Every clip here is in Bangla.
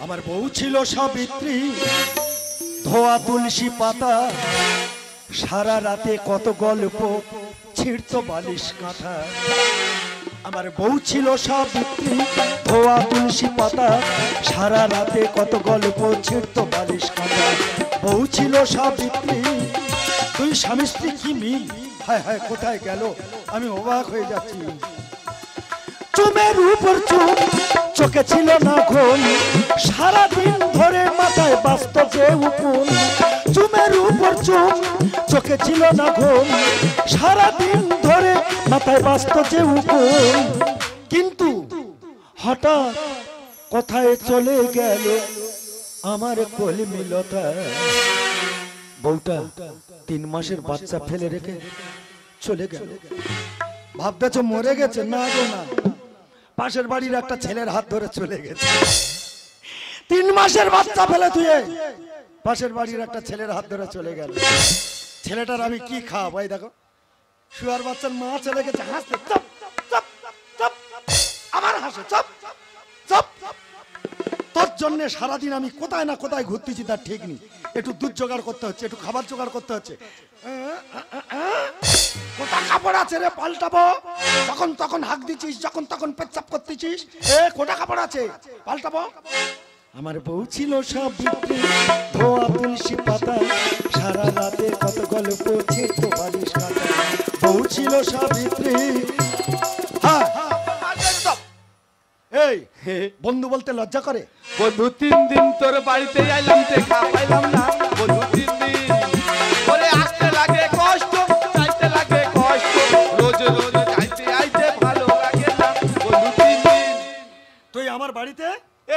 আমার বউ ছিল সাবিত্রী, ধোয়া তুলসী পাতা, সারা রাতে কত গল্প ছিড়ত বালিশ কাঁথা। আমার বউ ছিল সাবিত্রী, ধোয়া তুলসী পাতা, সারা রাতে কত গল্প ছিড়ত বালিশ কাঁথা। বউ ছিল সাবিত্রী, তুই স্বামী স্ত্রী কি মিল, হায় হায় কোথায় গেল, আমি অবাক হয়ে যাচ্ছি। চুমের উপর চুম, চোখে ছিল না ঘুম, সারাদিন ধরে মাথায় বাস্ত যে উকুন। চুমের উপর চুম, চোখে ছিল না ঘুম, সারাদিন ধরে মাথায় বাস্ত যে উকুন। কিন্তু হঠাৎ কোথায় চলে গেল আমার কলমিলতা। বউটা 3 মাসের বাচ্চা ফেলে রেখে চলে গেল। ভাবতেছ মরে গেছে? না গো না, পাশের বাড়ির একটা ছেলের হাত ধরে চলে গেছে। 3 মাসের বাচ্চা ফেলে তুই পাশের বাড়ির একটা ছেলের হাত ধরে চলে গেল। ছেলেটার আমি কি খাওয়াবো? এই দেখো শুয়ার বাচ্চার মা চলে গেছে, হাসতে চপ চপ চপ, আমার হাসে চপ চপ। তোর জন্য সারাদিন আমি কোথায় না কোথায় ঘুরতেছি তার ঠিক নেই। একটু দুধ জোগাড় করতে হচ্ছে, একটু খাবার জোগাড় করতে হচ্ছে। কোথা কাপড় আছে রে পাল্টাবো? যখন তখন হাঁক দিচ্ছিস, যখন তখন পেচ্ছাপ করতেছিস। কোথা কাপড় আছে পাল্টাবো? আমার বউ ছিল সাবিত্রী, ধোয়া তুলসী পাতা, সারা রাতে কত গল্প ছিড়ত বালিশ কাঁথা। বউ ছিল সাবিত্রী। এই বন্ধু বলতে লজ্জা করে? বন্ধু 3 দিন তোর বাড়িতে আইলাম, দেখা পাইলাম না। বন্ধু 3 দিন ওরে আসতে লাগে কষ্ট, যাইতে লাগে কষ্ট, রোজ রোজ যাইতে আইতে ভালো লাগে না। বন্ধু 3 দিন তুই আমার বাড়িতে?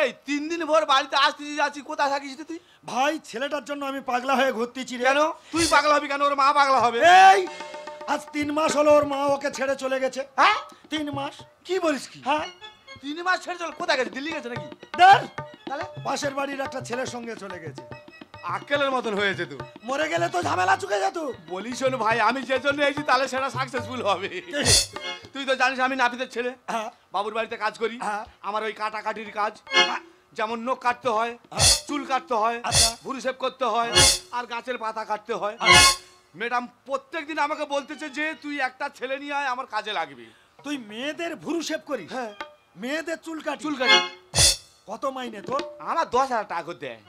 এই 3 দিন ভোর বাড়িতে আসতে যাচ্ছি, কোথায় থাকিস তুই? ভাই ছেলেটার জন্য আমি পাগলা হয়ে ঘুরতেছি রে। কেন তুই পাগলা হবি কেন? ওর মা পাগলা হবে। এই আজ 3 মাস হলো ওর মা ওকে ছেড়ে চলে গেছে। হ্যাঁ 3 মাস? কি বলিস কি? হ্যাঁ 3 মাস ছেড়ে চল, কোথায় গেছে? দিল্লি গেছে নাকি? ধর, তাহলে পাশের বাড়ির একটা ছেলের সঙ্গে চলে গেছে। আক্কেলের মতন হয়েছে তুই। মরে গেলে তো ঝামেলা চুকে যেত। বলিস শোন ভাই, আমি যে জন্য এসেছি তাহলে সেটা সাকসেসফুল হবে। তুই তো জানিস আমি নাপিতের ছেলে, হ্যাঁ বাবুর বাড়িতে কাজ করি। হ্যাঁ। আমার ওই কাটাকাটির কাজ, যেমন নখ কাটতে হয়, চুল কাটতে হয়, আচ্ছা। ভুরু শেভ করতে হয়, আর গাছের পাতা কাটতে হয়। ম্যাডাম প্রত্যেকদিন আমাকে বলতেছে যে তুই একটা ছেলে নিয়ে আয়, আমার কাজে লাগবে। তুই মেয়েদের ভুরু শেভ করিস? হ্যাঁ মেয়েদের চুল কাটি? চুল কাটি। কত মাইনে তোর? আমার 10,000 টাকা করে দেয়।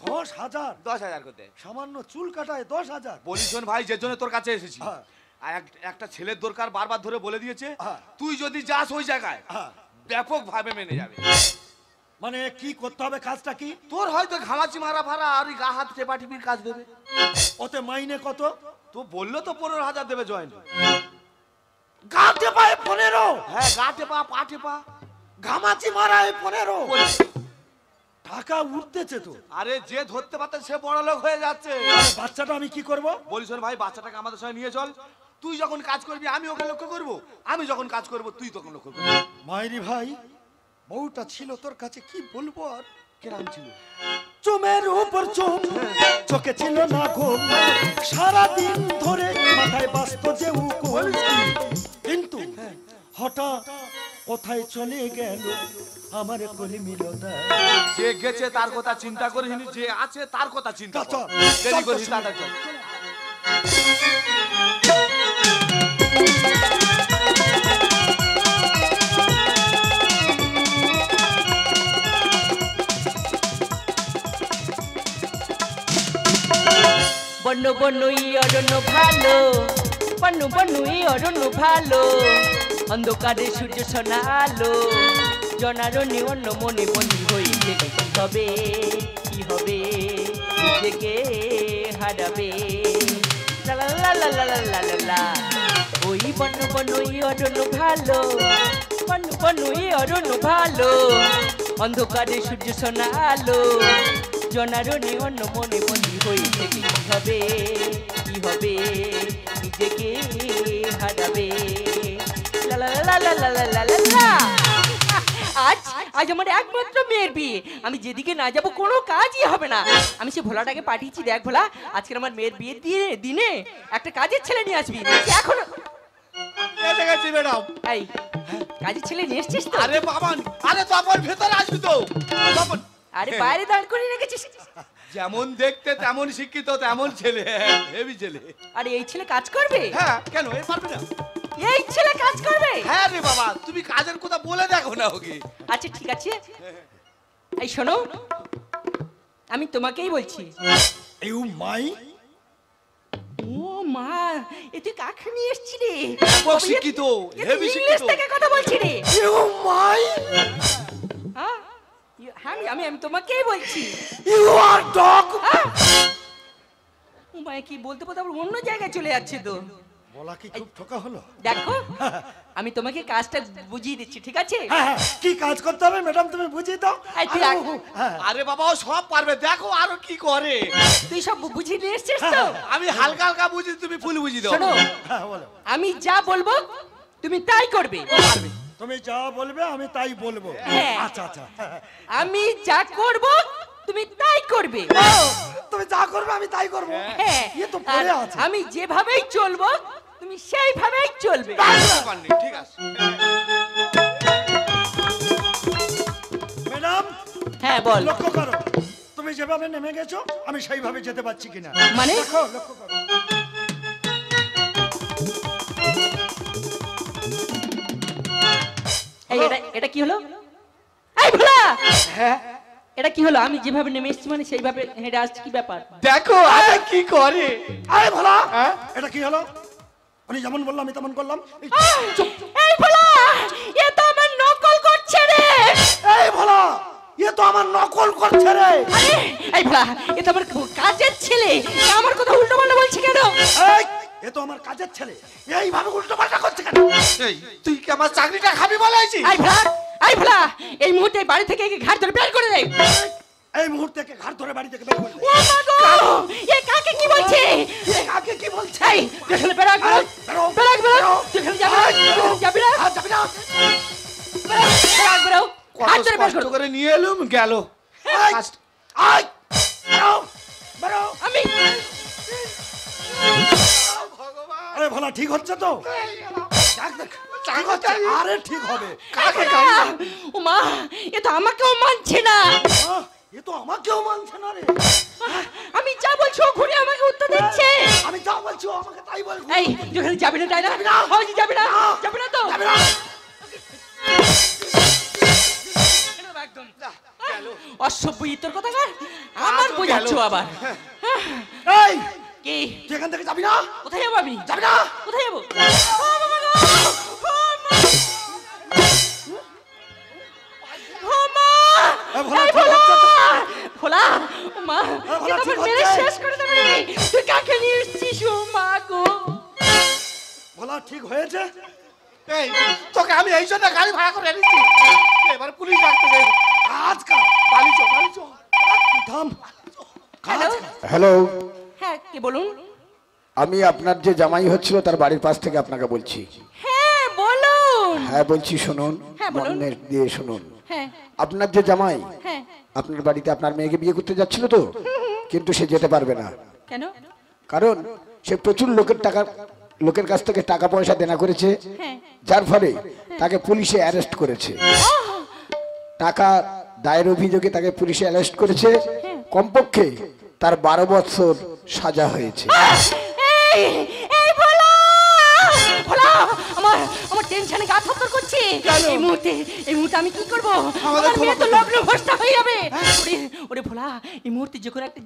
10,000? 10,000 করে দেয়। সামান্য চুল কাটায় 10,000? বলিস শোন ভাই, যে জন্য তোর কাছে এসেছি, হ্যাঁ। আর একটা ছেলের দরকার, বারবার ধরে বলে দিয়েছে। হ্যাঁ। তুই যদি যাস ওই জায়গায় হ্যাঁ। ব্যাপক ভাবে মেনে যাবে। মানে কি করতে হবে? কাজটা কি? তোর হয়তো ঘামাচি মারা ফারা আর ওই গা হাত টেপা টিপির কাজ দেবে। ওতে মাইনে কত? তো বললো তো 15,000 দেবে জয়েন্ট। গা টেপায় 15? হ্যাঁ গা টেপা, পা টেপা, ঘামাচি মারায় 15? টাকা উঠতেছে তো। আরে যে ধরতে পারতে সে বড় লোক হয়ে যাচ্ছে। বাচ্চাটা আমি কি করব? বলিস ভাই, বাচ্চাটাকে আমাদের সঙ্গে নিয়ে চল। তুই যখন কাজ করবি আমি ওকে লক্ষ্য করব, আমি যখন কাজ করব তুই তখন লক্ষ্য করবি। মাইরি ভাই, বউটা ছিল তোর কাছে, কি বলবো আর। কেরাম ছিল? চুমের উপর চুম, চোখে ছিল না ঘুম, সারাদিন ধরে মাথায় বাস্ত যে উকুন। কিন্তু হঠাৎ কোথায় চলে গেল আমার কলমিলতা। যে গেছে তার কথা চিন্তা করিনি, যে আছে তার কথা চিন্তা কর। চল, দেরি চল, করিস চল, তাড়াতাড়ি চল। বন্য বন্যই অরণ্য ভালো, বন্য বন্যই অরণ্য ভালো, অন্ধকারে সূর্য সোনা আলো, জনারণ্যে অন্য মনে বন্দী হইতে কি হবে, কি হবে, নিজেকে হারাবে। লা লা লা লা লা লা লা লা। ওই বন্য বন্যই অরণ্য ভালো, বন্য বন্যই অরণ্য ভালো, অন্ধকারে সূর্য সোনা আলো, জনারণ্যে অন্য মনে বন্দী হইতে কি হবে, কি হবে, নিজেকে হারাবে। লা লা লা লা লা লা লা লা লা। আজ আজ আমার একমাত্র মেয়ের বিয়ে, আমি যেদিকে না যাব কোনো কাজই হবে না। আমি সে ভোলাটাকে পাঠিয়েছি, দেখ ভোলা আজকে আমার মেয়ের বিয়ের দিনে একটা কাজের ছেলে নিয়ে আসবি। এখন এসে গেছি ম্যাডাম। এই কাজের ছেলে নিয়ে এসছিস তো? আরে বাবা, আরে তপন ভেতরে আসবি তো। তপন আরে বাইরে দাঁড় করে রেখেছিস। যেমন দেখতে তেমন শিক্ষিত তেমন ছেলে, হেভি ছেলে। আরে এই ছেলে কাজ করবে? হ্যাঁ, কেন এ পারবে না? এই ছেলে কাজ করবে? হ্যাঁ রে বাবা, তুমি কাজের কথা বলে দেখো না ওকে। আচ্ছা ঠিক আছে, এই শোনো, আমি তোমাকেই বলছি। ইউ মাই ও মা, এ তুই কাকে নিয়ে এসেছি রে? ও শিক্ষিত, হেভি ইংলিশ শিক্ষিত। থেকে কথা বলছি রে। ইউ মাই হ্যাঁ, আমি তোমাকেই বলছি। You R dog. ও মা, কি বলতে বলতে আবার অন্য জায়গায় চলে যাচ্ছে তো। বলা কি খুব ঠকা হলো? দেখো, আমি তোমাকে কাজটা বুঝিয়ে দিচ্ছি, ঠিক আছে? হ্যাঁ হ্যাঁ, কি কাজ করতে হবে ম্যাডাম তুমি বুঝিয়ে দাও। এই তুই হ্যাঁ, আরে বাবা, ও সব পারবে, দেখো আরো কি করে। তুই সব বুঝিয়ে নিয়ে এসছিস তো? আমি হালকা হালকা বুঝি, তুমি ফুল বুঝি দাও। শোনো, হ্যাঁ বলো। আমি যা বলবো তুমি তাই করবে। তুমি যা বলবে আমি তাই বলবো। হ্যাঁ। আচ্ছা আচ্ছা। আমি যা করব তুমি তাই করবে। তুমি যা করবে আমি তাই করব। হ্যাঁ, এ তো পড়ে আর আছে। আমি যেভাবেই চলবো তুমি সেইভাবেই চলবে। ব্যাপার নেই, ঠিক আছে। ম্যাডাম হ্যাঁ বল। লক্ষ্য করো, তুমি যেভাবে নেমে গেছো আমি সেইভাবে যেতে পারছি কিনা। মানে? দেখো, লক্ষ্য করো। এই এটা কি হলো? এই ভোলা, হ্যাঁ, এটা কি হলো? আমি যেভাবে নেমে এসেছি মানে সেইভাবে হেঁটে আসছি, কি ব্যাপার? দেখো আরে কি করে। আরে ভোলা, হ্যাঁ? এটা কি হলো? উনি যেমন বললাম আমি তেমন করলাম। এই, এই ভোলা, এ তো আমার নকল করছে রে। এই ভোলা, এ তো আমার নকল করছে রে। আরে এই ভোলা, এ তো আমার কাজের ছেলে, এ আমার কথা উল্টো পাল্টা বলছে কেন? এই, এ তো আমার কাজের ছেলে, এইভাবে উল্টো পাল্টা করছে কেন? এই, তুই কি আমার চাকরিটা খাবি বলেছিস? এই ভোলা, এই ভোলা, এই মুহূর্তে বাড়ি থেকে একে ঘাট ধরে বের করে দে। এই মুহূর্তে ঘাট ধরে বাড়ি থেকে বের করে দে। ও মা গো, এ কাকে কি বলছে? এ কাকে কি বলছে? এই তুই এখানে বেরাক বেরো, বেরো, বেরাক বেরো, বেরো। তুই এখানে যাবি না, তুই এখানে যাবি না, আর যাবি না। বেরাক বেরো, ঘাট কত ধরে বের কষ্ট কর। করে নিয়ে এলুম, গেল। এই, এই, বেরো, বেরো। আমি আরে ভোলা ঠিক হচ্ছে তো? দেখ, দেখ, ঠিক হচ্ছে। আরে ঠিক হবে। কাকে ও মা, এ তো আমাকেও মানছে না। আহ, এ তো আমাকেও মানছে না রে। আমি যা বলছি ও ঘুরে আমাকে উত্তর দিচ্ছে। আমি যা বলছি ও আমাকে তাই বলছে। এই তুই এখানে যাবি না, তাই না? হয় যাবি না, যাবি না তো? যাবি না। একদম অসভ্য ইতর কথা কর, আমার বোঝাচ্ছ আবার। এই, কি তুই এখান থেকে যাবি না? কোথায় যাবো আমি? যাবি না? কোথায় যাবো? ও বাবা গো! ও মা! এ ভোলা, এই ঠিক হচ্ছে তো? ভোলা! ও মা! ভোলা, এ তো ঠিক আমার মেরে হচ্ছে? শেষ করে দেবে রে। তুই কাকে নিয়ে এসেছিস ও মা গো? ভোলা ঠিক হয়েছে? এই, তোকে আমি এই জন্য গাড়ি ভাড়া করে এনেছি, এবার পুলিশ ডাকতে যাই। আজকাল পালিচো, পালিচো। থাম। হ্যালো? হ্যালো, হ্যাঁ, কে বলুন? আমি আপনার যে জামাই হচ্ছিল তার বাড়ির পাশ থেকে আপনাকে বলছি। হ্যাঁ, বলুন। হ্যাঁ বলছি, শুনুন, হ্যাঁ, বলুন। মন দিয়ে শুনুন। হ্যাঁ, আপনার যে জামাই হ্যাঁ। আপনার বাড়িতে আপনার মেয়েকে বিয়ে করতে যাচ্ছিল তো, কিন্তু সে যেতে পারবে না, কেন? কারণ সে প্রচুর লোকের কাছ থেকে টাকা পয়সা দেনা করেছে, হ্যাঁ। যার ফলে তাকে পুলিশে অ্যারেস্ট করেছে। টাকা দায়ের অভিযোগে তাকে পুলিশে অ্যারেস্ট করেছে। কমপক্ষে তার 12 বছর সাজা হয়েছে। এই এই ভোলা! ভোলা! আমার টেনশনে গা থরথর করছে। এই মুহূর্তে আমি কি করব? আমার মেয়ে তো লগ্ন ভ্রষ্টা হয়ে যাবে। ওরে ভোলা, এই মুহূর্তে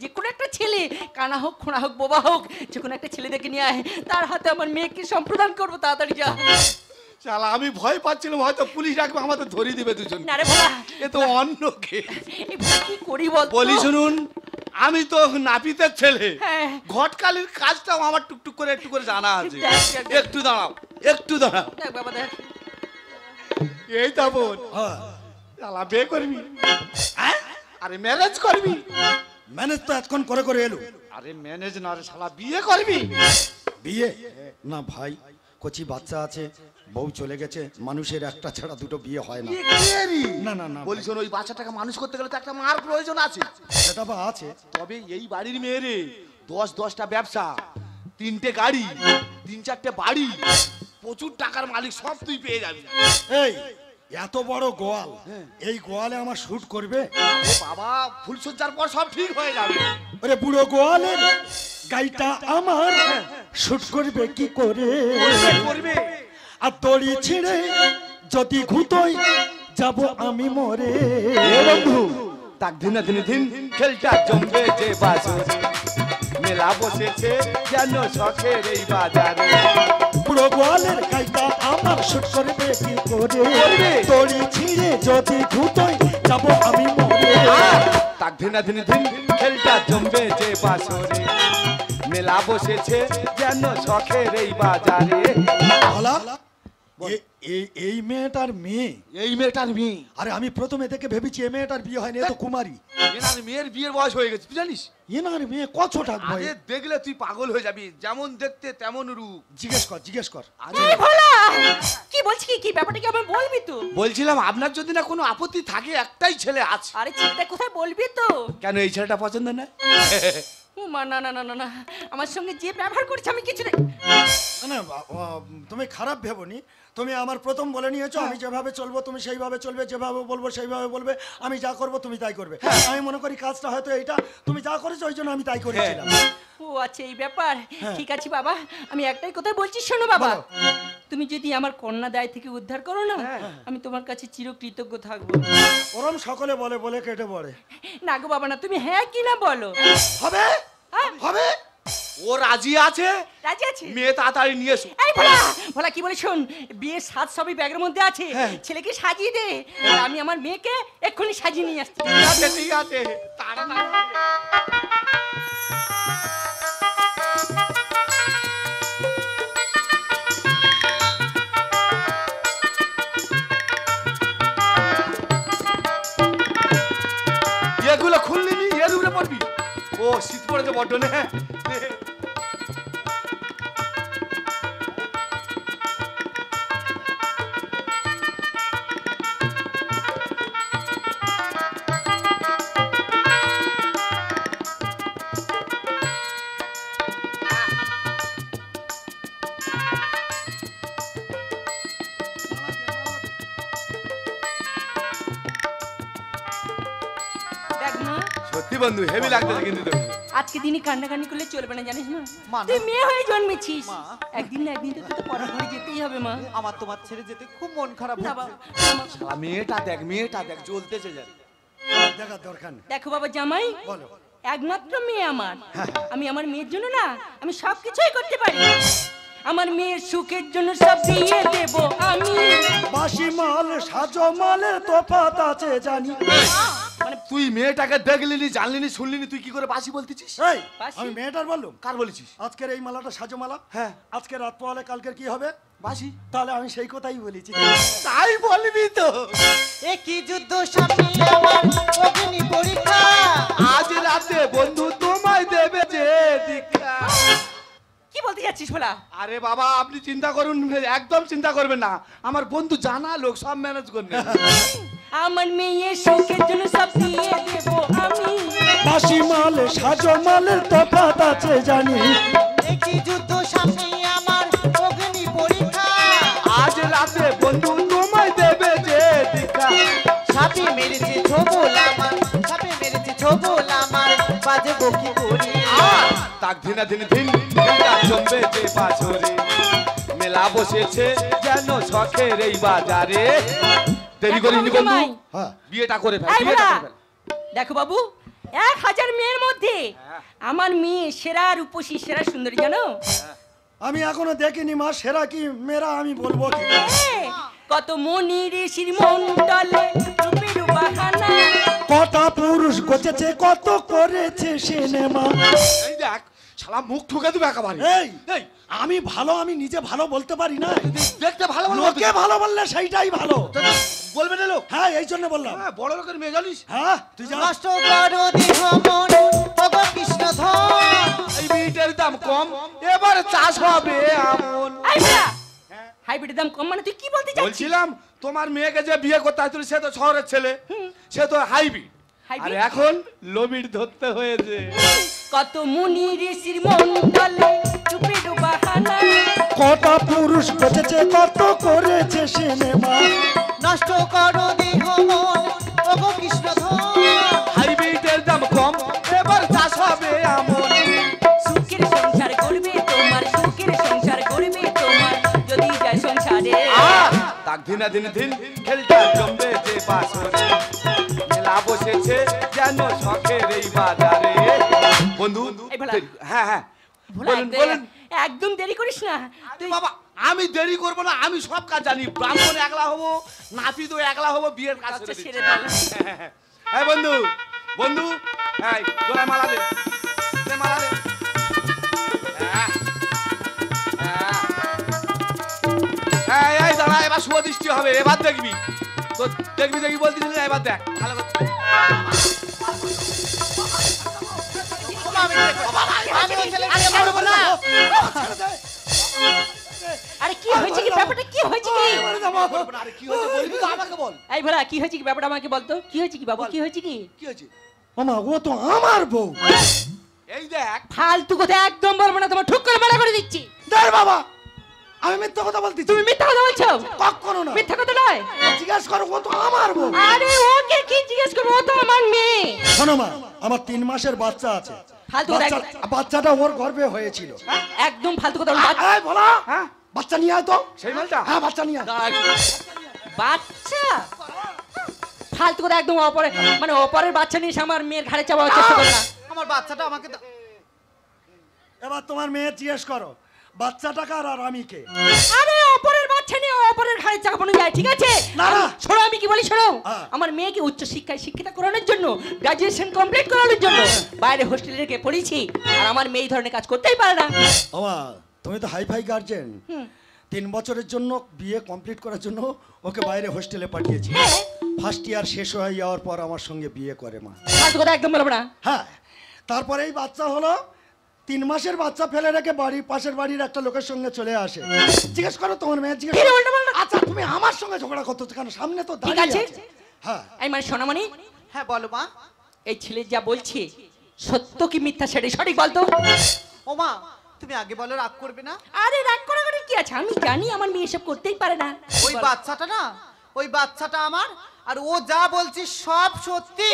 যে কোনো একটা ছেলে, কানা হোক, খোঁড়া হোক, বোবা হোক, যে কোনো একটা ছেলে দেখে নিয়ে আয়, তার হাতে আমার মেয়েকে সম্প্রদান করবো। তাড়াতাড়ি যা। শালা, আমি ভয় পাচ্ছিলাম হয়তো পুলিশ ডাকবে, আমাদের ধরিয়ে দিবে দুজন। না রে ভোলা, এ তো অন্য কে। এই ভোলা কি করি বল তো? বলি শুনুন, আমি তো নাপিতের ছেলে, হ্যাঁ। ঘটকালির কাজটাও আমার টুকটুক করে একটু করে জানা আছে। দেখ। একটু দাঁড়াও, একটু দাঁড়াও। দেখ বাবা, দেখ। এই তা বোন, হ্যাঁ, শালা বিয়ে করবি? আরে ম্যারেজ করবি? ম্যানেজ তো এতক্ষণ করে করে এলো। আরে ম্যানেজ না রে শালা, বিয়ে করবি? বিয়ে না ভাই, কচি বাচ্চা আছে, বউ চলে গেছে, মানুষের একটা ছাড়া দুটো বিয়ে হয় না। না না না, বলি শোন, ওই বাচ্চাটাকে মানুষ করতে গেলে তো একটা মার প্রয়োজন আছে। সেটা বা আছে। তবে এই বাড়ির মেয়েরে 10-10টা ব্যবসা, 3টে গাড়ি, 3-4টে বাড়ি, প্রচুর টাকার মালিক, সব তুই পেয়ে যাবি। এই এত বড় গোয়াল, এই গোয়ালে আমার শুট করবে? এ বাবা, ফুলসজ্জার পর সব ঠিক হয়ে যাবে। ওরে বুড়ো গোয়ালের গাইটা আমার শুট করবে কি করে? করবে। আর দড়ি ছিঁড়ে যদি ঘুতোই যাব আমি মরে। এ বন্ধু, তাক দিনে দিনে দিন খেলটা জমবে যে বাজারে, মেলা বসেছে যেন শখের এই বাজারে। বুড়ো গোয়ালের গাইটা আমার শুট করবে কি করে? দড়ি ছিঁড়ে যদি ঘুতোই যাব আমি মরে। তাক দিনে দিনে দিন খেলটা জমবে যে বাজারে, মেলা বসেছে যেন শখের এই বাজারে। বলা এই মেয়েটার মেয়ে? এই মেয়েটার মেয়ে। আরে আমি প্রথমে থেকে ভেবেছি এই মেয়েটার বিয়ে হয়নি, এ তো কুমারী। এনার মেয়ের বিয়ের বয়স হয়ে গেছে, তুই জানিস? এনার মেয়ে কত থাকবে? আরে দেখলে তুই পাগল হয়ে যাবি, যেমন দেখতে তেমন রূপ। জিজ্ঞেস কর, জিজ্ঞেস কর। এই ভোলা, কি বলছিস? কি ব্যাপারটা কি আমি বলবি তো? বলছিলাম আপনার যদি না কোনো আপত্তি থাকে, একটাই ছেলে আছে। আরে ছেলেটা কোথায় বলবি তো? কেন এই ছেলেটা পছন্দ না? ও মা, না না না না না, আমার সঙ্গে যে ব্যবহার করছে আমি কিছু না তুমি খারাপ ভেবোনি, তুমি আমার প্রথম বলে নিয়েছো আমি যেভাবে চলবো তুমি সেইভাবে চলবে, যেভাবে বলবো সেইভাবে বলবে, আমি যা করব তুমি তাই করবে। আমি মনে করি কাজটা হয়তো এইটা, তুমি যা করেছো ওই জন্য আমি তাই করেছিলাম। ও আচ্ছা, এই ব্যাপার। ঠিক আছে বাবা, আমি একটাই কথা বলছি, শোনো বাবা, তুমি যদি আমার কন্যা দায় থেকে উদ্ধার করো না, আমি তোমার কাছে চিরকৃতজ্ঞ থাকবো। ওরম সকলে বলে বলে কেটে পড়ে। না গো বাবা না, তুমি হ্যাঁ কি না বলো। হবে হবে। ও রাজি আছে? রাজি আছে? মেয়ে তাড়াতাড়ি নিয়ে এসো। এই ভোলা, ভোলা কি বলে শোন, বিয়ের সাজ সবই ব্যাগের মধ্যে আছে, ছেলেকে সাজিয়ে দে, আর আমি আমার মেয়েকে এক্ষুনি সাজিয়ে নিয়ে আসছি। ঠিক আছে, তাড়াতাড়ি। এগুলো খুললি নি, এর উপরে পড়বি? ও শীত পড়েছে বড্ড না? দেখ মা, সত্যি বন্ধু, হেভি লাগতেছে কিন্তু তোকে। আজকে দিনই কান্নাকানি করলে চলবে না, জানিস না? তুই মেয়ে হয়ে জন্মেছিস, একদিন না একদিন তো তোকে পড়ার ঘরে যেতেই হবে মা। আমার তোমার ছেড়ে যেতে খুব মন খারাপ না হচ্ছে। বাবা, শালা মেয়েটা দেখ, মেয়েটা দেখ, জ্বলতেছে যেন। দেখার দরকার নেই। দেখো বাবা জামাই, বলো। একমাত্র মেয়ে আমার, আমি আমার মেয়ের জন্য না আমি সব কিছুই করতে পারি। আমার মেয়ের সুখের জন্য সব দিয়ে দেব আমি। বাসি মাল সাজো মালের তফাৎ আছে জানি। মানে তুই মেয়েটাকে দেখলি নি, জানলি নি, শুনলি নি, তুই কি করে বাসি বলতেছিস? এই বাসি? আমি মেয়েটার বললুম কার বলেছিস? আজকের এই মালাটা সাজো মালা, হ্যাঁ। আজকে রাত পোহালে কালকের কি হবে? বাসি। তাহলে আমি সেই কথাই বলেছি। তাই বলবি তো? এ কি যুদ্ধ সামনে আমার অগ্নি পরীক্ষা। আজ রাতে বন্ধু তোমায় দেবে যে দীক্ষা। কি বলতে যাচ্ছিস ভোলা? আরে বাবা, আপনি চিন্তা করুন, একদম চিন্তা করবেন না, আমার বন্ধু জানা লোক, সব ম্যানেজ করবে। আমার মেয়ের সুখের জন্য সব দিয়ে দেব আমি। বাসি মাল সাজো মালের তফাৎ আছে জানি। এ কি যুদ্ধ সামনে আমার অগ্নি পরীক্ষা। আজ রাতে বন্ধু তোমায় দেবে যে দীক্ষা। সাপে মেরেছে ছবল আমার, সাপে মেরেছে ছবল আমার, বাজবো কি করি। তাক দিনা দিন দিন দিনটা জমবে যে বাছরে, মেলা বসেছে যেন শখের এই বাজারে। দেরি করিনি বন্ধু, হ্যাঁ। বিয়েটা করে ফেল, এই বিয়েটা ভোলা, করে ফেল। দেখো বাবু, 1000 মেয়ের মধ্যে আমার মেয়ে সেরা রূপসী, সেরা সুন্দরী, জানো? আমি এখনো দেখিনি মা, সেরা কি মেয়েরা আমি বলবো কি? কত মনি ঋষির মন্ডলে রূপের বাহানা। কটা পুরুষ গচেছে, কত করেছে সিনেমা। এই দেখ, শালা মুখ ঠুকে দিবে একেবারে। এই এই, আমি ভালো, আমি নিজে ভালো বলতে পারি না। দেখতে ভালো ভালো লোকে ভালো বললে সেইটাই ভালো। বলবে না লোক? হ্যাঁ, এই জন্য বললাম। হ্যাঁ, বড় লোকের মেয়ে জানিস? হ্যাঁ, তুই যা। নষ্ট করো দেহ মন তব কৃষ্ণ ধন। এই বিটের দাম কম, এবার চাষ হবে এমন। এই ভোলা, হাইব্রিডের দাম কম মানে তুই কি বলতে চাচ্ছিস? বলছিলাম তোমার মেয়েকে যে বিয়ে করতে হয়, সে তো শহরের ছেলে, সে তো হাইব্রিড, আর হাইব্রিড? এখন লোবিড ধরতে হয়েছে। কত মুনি ঋষির মন্ডলে রূপের বাহানা। কটা পুরুষ গচেছে, কত করেছে সিনেমা। নষ্ট করো দেহ মন ওগো কৃষ্ণধন হাইব্রিডের দাম কম এবার চাষ হবে আমন। সুখের সংসার করবে তোমার, সুখের সংসার করবে তোমার, যদি যায় সংসারে। তাক দিন দিন খেলটা জমবে যে বাসরে, মেলা বসেছে যেন শখের এই বাজারে। বন্ধু এই ভোলা। হ্যাঁ হ্যাঁ ভোলা, বলুন বলুন। একদম দেরি করিস না তুই। বাবা আমি দেরি করবো না, আমি সব কাজ জানি। ব্রাহ্মণ একলা হবো, নাপিত একলা হবো, বিয়ের কাজ আচ্ছা, ছেড়ে সেরে দিচ্ছি। দাও। হ্যাঁ বন্ধু বন্ধু, এই গোলায় মালা দে, দে মালা দে। হ্যাঁ, হ্যাঁ। এই দাঁড়া, এবার শুভ দৃষ্টি হবে, এবার দেখবি তো, দেখবি দেখবি বলতেছিস না, এবার দেখ ভালো করে। আমি ওই ছেলেকে বিয়ে করবো না। আরে কি হয়েছে কি ব্যাপারটা, কি হয়েছে কি? আরে কি হয়েছে বলবি তো আমাকে বল। এই ভোলা, কি হয়েছে কি ব্যাপারটা আমাকে বলতো, কি হয়েছে কি বাবু, কি হয়েছে কি? কি হয়েছে? মামা ও তো আমার বউ। এই দেখ, ফালতু কথা একদম বলবো না, তোমার ঠুক করে মানা করে দিচ্ছি। দেখ বাবা, আমি মিথ্যা কথা বলতেছি। তুমি মিথ্যা কথা বলছো? কখনো না। মিথ্যা কথা নয়। জিজ্ঞেস করো, ও তো আমার বউ। আরে ওকে কি জিজ্ঞেস করবো, ও তো আমার মেয়ে। শোনো মা, আমার 3 মাসের বাচ্চা আছে। ফালতু কথা বাচ্চাটা ওর গর্ভে হয়েছিল। একদম ফালতু কথা বলবো না। এই বলা, হ্যাঁ বাচ্চা নিয়ে আয় তো। সেই মালটা। হ্যাঁ বাচ্চা নিয়ে আয়। দাঁড়া একটু। বাচ্চা ফালতু কথা একদম অপরে, মানে অপরের বাচ্চা নিয়ে এসে আমার মেয়ের ঘাড়ে চাপাবার চেষ্টা করো না। আমার বাচ্চাটা আমাকে দাও। এবার তোমার মেয়ে জিজ্ঞেস করো, বাচ্চাটা কার আর আমি কে? আরে অপরের বাচ্চা নিয়ে অপরের ঘাড়ে চাপানো যায়, ঠিক আছে? না, না। শোনো আমি কি বলি শোনো, হ্যাঁ। আমার মেয়েকে উচ্চ শিক্ষায় শিক্ষিত করানোর জন্য, গ্রাজুয়েশন কমপ্লিট করানোর জন্য বাইরে হোস্টেলে রেখে পড়েছি, আর আমার মেয়ে এই ধরনের কাজ করতেই পারে না। বাবা তুমি তো হাইফাই গার্জেন। হুম। 3 বছরের জন্য বিয়ে কমপ্লিট করার জন্য ওকে বাইরে হোস্টেলে পাঠিয়েছি। হ্যাঁ। ফার্স্ট ইয়ার শেষ হয়ে যাওয়ার পর আমার সঙ্গে বিয়ে করে মা। ফালতু কথা একদম বলবো না। হ্যাঁ, তারপরে এই বাচ্চা হলো, 3 মাসের বাচ্চা ফেলে রেখে বাড়ি পাশের বাড়ির একটা লোকের সঙ্গে চলে আসে। জিজ্ঞেস করো তোমার মেয়ে, জিজ্ঞেস ফিরে করো। উল্টো পাল্টা। আচ্ছা তুমি আমার সঙ্গে ঝগড়া করতেছো কেন? সামনে তো ঠিক দাঁড়িয়ে আছে। আছে। হ্যাঁ এই মানে সোনামণি, হ্যাঁ বলো মা। এই ছেলে যা বলছে সত্য কি মিথ্যা সেটাই সঠিক বলতো। ও মা, তুমি আগে বলো, রাগ করবে না। আরে রাগ করা করে কি আছে, আমি জানি আমার মেয়ে এসব করতেই পারে না। ওই বাচ্চাটা না, ওই বাচ্চাটা আমার, আর ও যা বলছি সব সত্যি।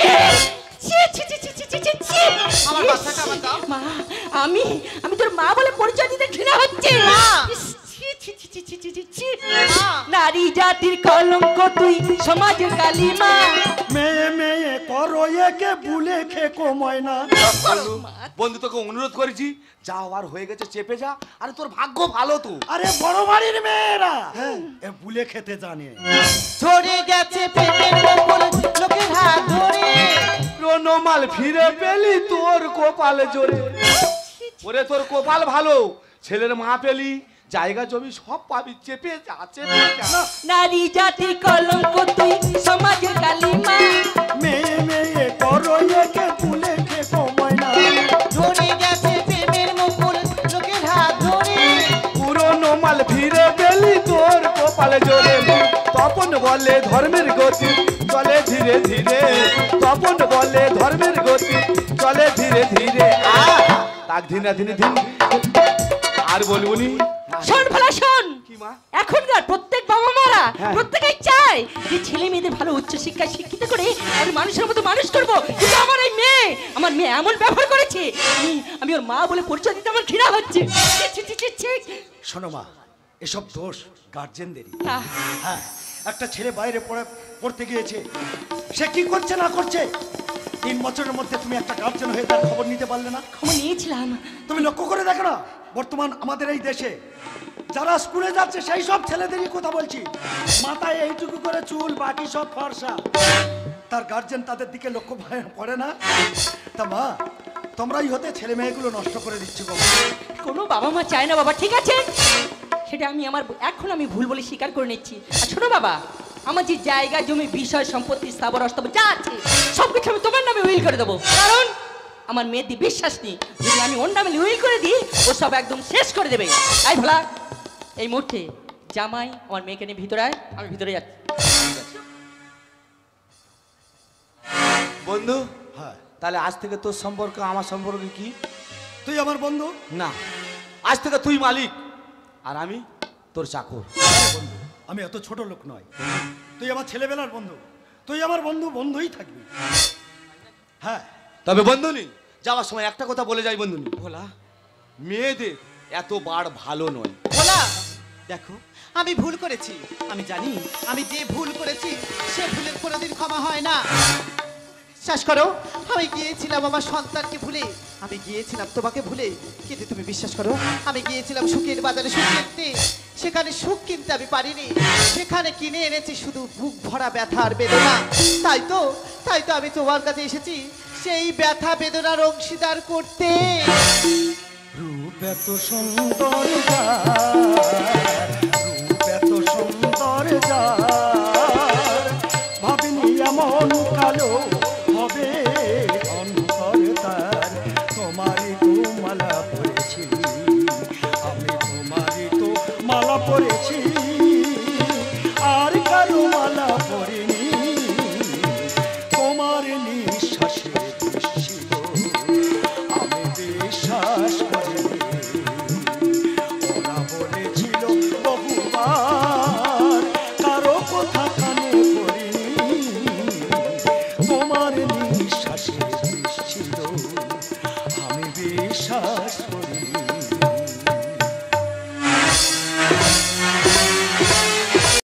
ছি, ছি, ছি, ছি, ছি, ছি, ছি, ছি। আমার বাচ্চাটা আমার দাও। মা, আমি আমি তোর মা বলে পরিচয় দিতে ঘৃণা হচ্ছে। মা। ইস, ছি, ছি, ছি, ছি, ছি, ছি, ছি, ছি। মা। নারী জাতির কলঙ্ক তুই, সমাজের কালিমা। মেয়ে মেয়ে করো একে বুলে খেকো ময়না। বন্ধু বন্ধু তোকে অনুরোধ করেছি, যা হওয়ার হয়ে গেছে চেপে যা। আরে তোর ভাগ্য ভালো তো। আরে বড় বাড়ির মেয়েরা হ্যাঁ এ বুলে খেতে জানে। ঝরে গেছে প্রেমের বকুল লোকের হাত ধরে। রনমাল ফিরে পেলি তোর কপাল জোরে। ওরে তোর কপাল ভালো, ছেলের মা পেলি, জায়গা জমি সব পাবি, চেপে যা চেপে যা। নারী জাতির কলঙ্ক তুই, সমাজের কালিমা। মেয়ে মেয়ে করো একে বুলে খেকো ময়না। ঝরে গেছে প্রেমের মুকুল লোকের হাত ধরে। পুরনো মাল ফিরে পেলি তোর কপাল জোরে। তপন বলে ধর্মের গতি চলে ধীরে ধীরে, তপন বলে ধর্মের গতি চলে ধীরে ধীরে। তাক ধিনা ধিনে ধিন আর বলবুনি। শোন ভালো শোন, কি মা? এখনকার প্রত্যেক বাবা মারা হ্যাঁ। প্রত্যেকেই চায় যে ছেলে মেয়েদের ভালো উচ্চ শিক্ষায় শিক্ষিত করে আমি মানুষের মতো মানুষ করব, কিন্তু আমার এই মেয়ে, আমার মেয়ে এমন ব্যবহার করেছে, আমি ওর মা বলে পরিচয় দিতে আমার ঘৃণা হচ্ছে। ছি, ছি, ছি, ছি, ছি। শোনো মা, এসব দোষ গার্জেনদেরই। আহ, হ্যাঁ, একটা ছেলে বাইরে পড়তে গিয়েছে, সে কি করছে না করছে, 3 বছরের মধ্যে তুমি একটা গার্জেন হয়ে তার খবর নিতে পারলে না? ক্ষমা নিয়েছিলাম। তুমি লক্ষ্য করে দেখো না, বর্তমান আমাদের এই দেশে যারা স্কুলে যাচ্ছে সেই সব ছেলেদেরই কথা বলছি, মাথায় এইটুকু করে চুল, বাকি সব ফর্সা, তার গার্জেন তাদের দিকে লক্ষ্য করে না। তা মা, তোমরাই হতে ছেলে মেয়েগুলো নষ্ট করে দিচ্ছ বাবা। কোনো বাবা মা চায় না বাবা, ঠিক আছে, সেটা আমি এখন আমি ভুল বলে স্বীকার করে নিচ্ছি। আর শোনো বাবা, আমার যে জায়গা জমি বিষয় সম্পত্তি স্থাবর অস্থাবর যা আছে সবকিছু আমি তোমার নামে উইল করে দেবো, কারণ আমার মেয়ের দিয়ে বিশ্বাস নেই, যদি আমি ওর নামে উইল করে দিই ও সব একদম শেষ করে দেবে। তাই ভোলা, এই মুহূর্তে জামাই আমার মেয়েকে নিয়ে ভিতরে আয়, আমি ভিতরে যাচ্ছি। বন্ধু হ্যাঁ, তাহলে আজ থেকে তোর সম্পর্ক আমার সম্পর্ক কি? তুই আমার বন্ধু। না, আজ থেকে তুই মালিক আর আমি তোর চাকর। বন্ধু, আমি এত ছোট লোক নয়। তুই আমার ছেলেবেলার বন্ধু, তুই আমার বন্ধু, বন্ধুই থাকবি। হ্যাঁ, তবে বন্ধুনি যাওয়ার সময় একটা কথা বলে যাই বন্ধুনি, ভোলা মেয়েদের এত বার ভালো নয়। ভোলা দেখো, আমি ভুল করেছি, আমি জানি আমি যে ভুল করেছি সে ভুলের কোনোদিন ক্ষমা হয় না। বিশ্বাস করো, আমি গিয়েছিলাম আমার সন্তানকে ভুলে, আমি গিয়েছিলাম তোমাকে ভুলে, কিন্তু তুমি বিশ্বাস করো আমি গিয়েছিলাম সুখের বাজারে সুখ কিনতে, সেখানে সুখ কিনতে আমি পারিনি, সেখানে কিনে এনেছি শুধু বুক ভরা ব্যথা আর বেদনা। তাই তো আমি তোমার কাছে এসেছি সেই ব্যথা বেদনার অংশীদার করতে। রূপ এত সুন্দর যার, রূপ এত সুন্দর যার, ভাবিনি এমন কালো হবে অন্তর তার। তোমারই তো মালা পরেছি আমি, তোমারই তো মালা পরেছি, আর কারো মালা পরিনি। তোমার নিঃশ্বাসে ছিল আমি বিশ্বাস করিনি। ওরা বলেছিল বহুবার, কারো কথা কানে পড়িনি। তোমার নিঃশ্বাসে ছিল আমি বিশ্বাস করিনি।